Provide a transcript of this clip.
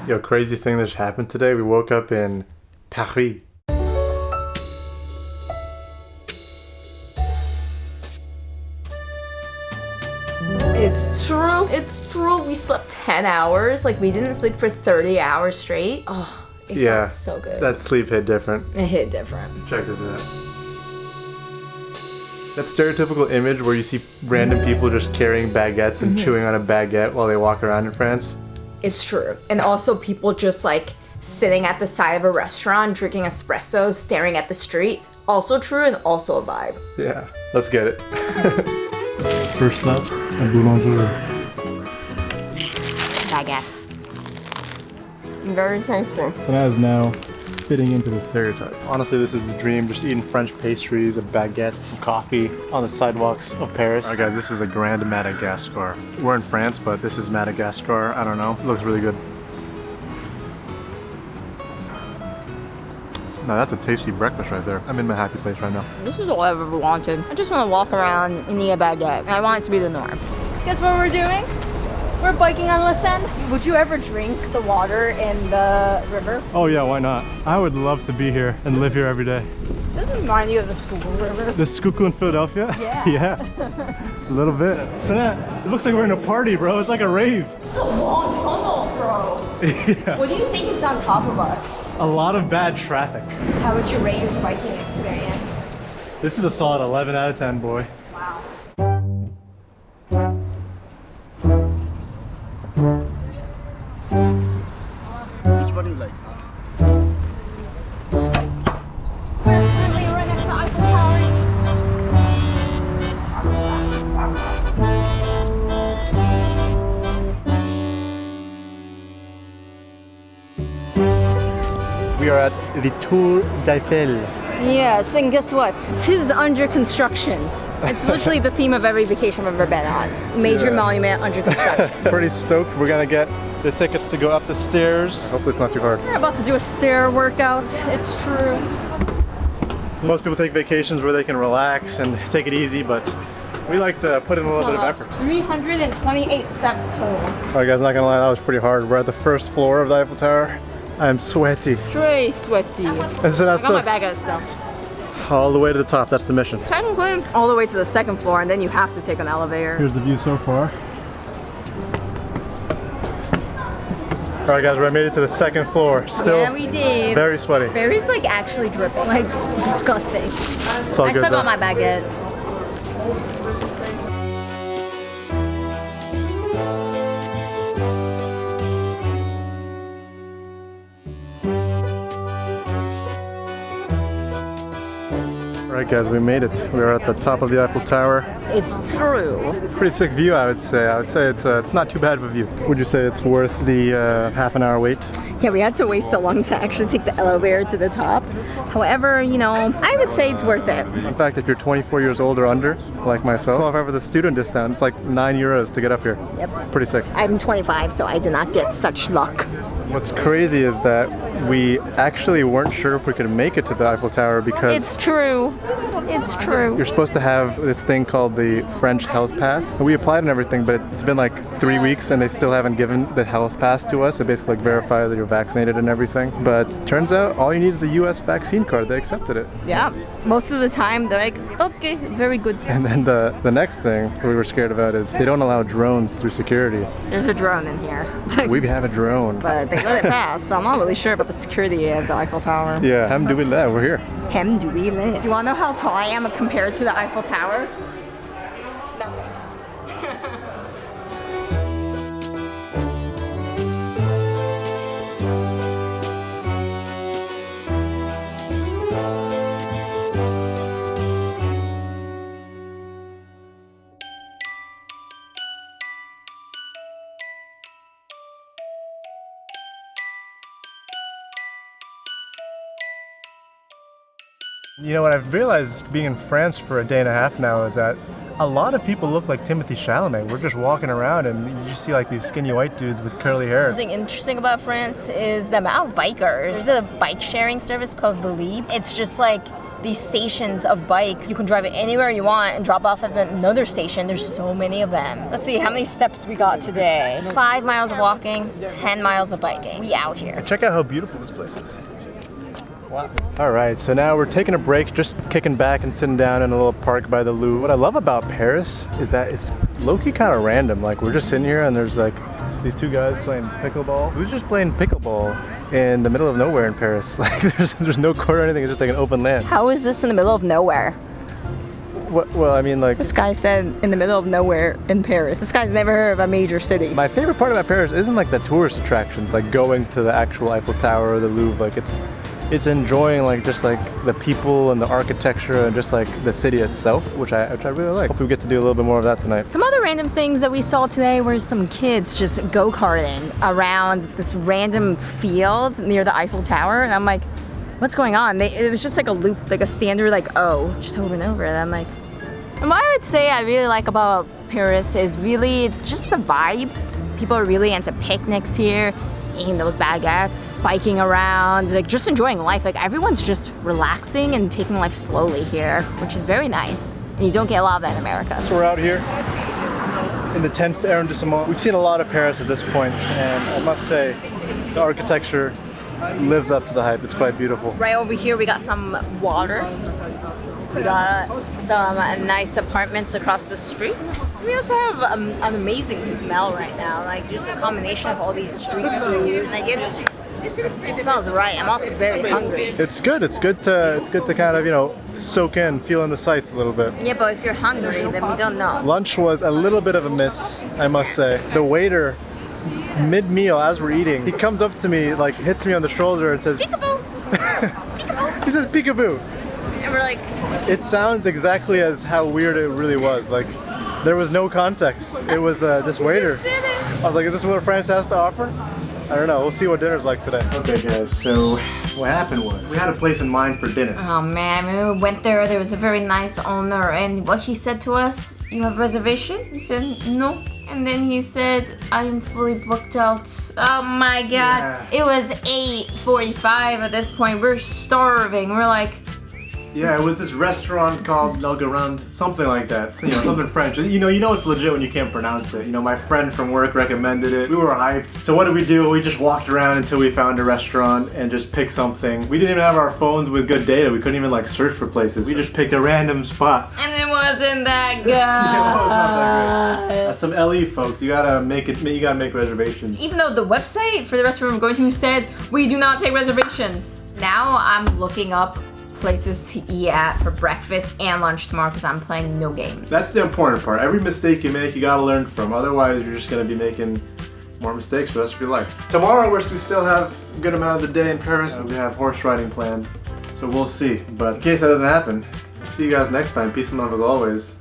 Yo, crazy thing that just happened today. We woke up in Paris. It's true. We slept 10 hours. Like, we didn't sleep for 30 hours straight. Oh, it felt so good. That sleep hit different. It hit different. Check this out. That stereotypical image where you see random people just carrying baguettes and chewing on a baguette while they walk around in France. It's true. And also people just like sitting at the side of a restaurant, drinking espressos, staring at the street. Also true and also a vibe. Yeah, let's get it. First stop, a boulangerie. Baguette. Very tasty. So that is now fitting into the stereotype. Honestly, this is a dream, just eating French pastries, a baguette, some coffee on the sidewalks of Paris. Alright guys, this is a Grand Madagascar. We're in France, but this is Madagascar. I don't know. It looks really good. Now that's a tasty breakfast right there. I'm in my happy place right now. This is all I've ever wanted. I just want to walk around and eat a baguette. And I want it to be the norm. Guess what we're doing? We're biking on La Seine. Would you ever drink the water in the river? Oh yeah, why not? I would love to be here and live here every day. Does it remind you of the Schuylkill River? The Schuylkill in Philadelphia? Yeah. Yeah, a little bit. So it looks like we're in a party, bro. It's like a rave. It's a long tunnel, bro. Yeah. What do you think is on top of us? A lot of bad traffic. How would you rate your biking experience? This is a solid 11 out of 10, boy. Wow. Which one do you like, sir? We're next to Eiffel Tower. We are at the Tour d'Eiffel. Yes, and guess what? Tis under construction. It's literally the theme of every vacation I've ever been on. Major monument under construction. Pretty stoked. We're gonna get the tickets to go up the stairs. Hopefully it's not too hard. We're about to do a stair workout. It's true. Most people take vacations where they can relax and take it easy, but we like to put in a little bit of effort. 328 steps total. Alright guys, not gonna lie, that was pretty hard. We're at the first floor of the Eiffel Tower. I am sweaty. Very sweaty. And so that's I got my baguette still. all the way to the top. That's the mission. Technically, all the way to the second floor, and then you have to take an elevator. Here's the view so far. Alright guys, we made it to the second floor. Still Yeah, we did. very sweaty. Barry's like actually dripping, like disgusting. It's all I good still though. got my baguette. Alright guys, we made it. We are at the top of the Eiffel Tower. It's true. Pretty sick view, I would say. I would say it's not too bad of a view. Would you say it's worth the half an hour wait? Yeah, we had to wait so long to actually take the elevator to the top. However, you know, I would say it's worth it. In fact, if you're 24 years old or under, like myself, qualify for the student discount. It's like €9 to get up here. Yep. Pretty sick. I'm 25, so I did not get such luck. What's crazy is that we actually weren't sure if we could make it to the Eiffel Tower because It's true. It's true. you're supposed to have this thing called the French health pass. We applied and everything, but it's been like 3 weeks and they still haven't given the health pass to us. It basically like verify that you're vaccinated and everything. But turns out all you need is a US vaccine card. They accepted it. Yeah. Most of the time, they're like, okay, very good. And then the next thing we were scared about is they don't allow drones through security. There's a drone in here. We have a drone. But they let it pass, so I'm not really sure about the security of the Eiffel Tower. Yeah, alhamdulillah, we're here. Hem do we live? Do you want to know how tall I am compared to the Eiffel Tower? You know what I've realized being in France for a day and a half now is that a lot of people look like Timothy Chalamet. We're just walking around and you just see like these skinny white dudes with curly hair. Something interesting about France is the amount of bikers. There's a bike sharing service called Velib. It's just like these stations of bikes. You can drive it anywhere you want and drop off at another station. There's so many of them. Let's see how many steps we got today. 5 miles of walking, 10 miles of biking. We out here. Check out how beautiful this place is. Wow. All right, so now we're taking a break, just kicking back and sitting down in a little park by the Louvre. What I love about Paris is that it's low-key kind of random. Like, we're just sitting here and there's like these two guys playing pickleball. Who's just playing pickleball in the middle of nowhere in Paris? Like, there's no court or anything, it's just like an open land. How is this in the middle of nowhere? Well, I mean, like... This guy said in the middle of nowhere in Paris. This guy's never heard of a major city. My favorite part about Paris isn't like the tourist attractions, like going to the actual Eiffel Tower or the Louvre. Like, it's enjoying like just like the people and the architecture and just like the city itself, which I really like. Hope we get to do a little bit more of that tonight. Some other random things that we saw today were some kids just go-karting around this random field near the Eiffel Tower, and I'm like, what's going on? It was just like a loop, like a standard like O, just over and over, and I'm like, and what I would say I really like about Paris is really just the vibes. People are really into picnics here, eating those baguettes, biking around, like just enjoying life. Like everyone's just relaxing and taking life slowly here, which is very nice. And you don't get a lot of that in America. So we're out here in the 10th arrondissement. We've seen a lot of Paris at this point, and I must say the architecture lives up to the hype. It's quite beautiful. Right over here we got some water. We got some nice apartments across the street. We also have an amazing smell right now, like just a combination of all these street food. Like it smells right. I'm also very hungry. It's good. It's good to kind of, you know, soak in, feel in the sights a little bit. Yeah, but if you're hungry, then we don't know. Lunch was a little bit of a miss, I must say. The waiter, mid-meal as we're eating, he comes up to me, like hits me on the shoulder and says, Peekaboo! Peekaboo! He says peekaboo. And we're like, it sounds exactly as how weird it really was. Like, there was no context. It was this waiter. did it. I was like, is this what France has to offer? I don't know. We'll see what dinner's like today. Okay, guys. So what happened was we had a place in mind for dinner. oh man, when we went there, there was a very nice owner, and what he said to us, you have reservation? We said no. And then he said, I am fully booked out. Oh my god. Yeah. It was 8:45 at this point. We're starving. We're like, Yeah, it was this restaurant called La Garande, something like that. So, you know, something French. You know it's legit when you can't pronounce it. You know, my friend from work recommended it. We were hyped. So what did we do? We just walked around until we found a restaurant and just picked something. We didn't even have our phones with good data. We couldn't even like search for places. We just picked a random spot. and it wasn't that good. It was not that great. That's some LE, folks. You gotta make reservations. Even though the website for the restaurant we're going to said we do not take reservations. Now I'm looking up places to eat at for breakfast and lunch tomorrow because I'm playing no games. That's the important part. Every mistake you make, you gotta learn from. Otherwise, you're just gonna be making more mistakes for the rest of your life. Tomorrow, we still have a good amount of the day in Paris, and we have horse riding planned. So we'll see. But in case that doesn't happen, see you guys next time. Peace and love as always.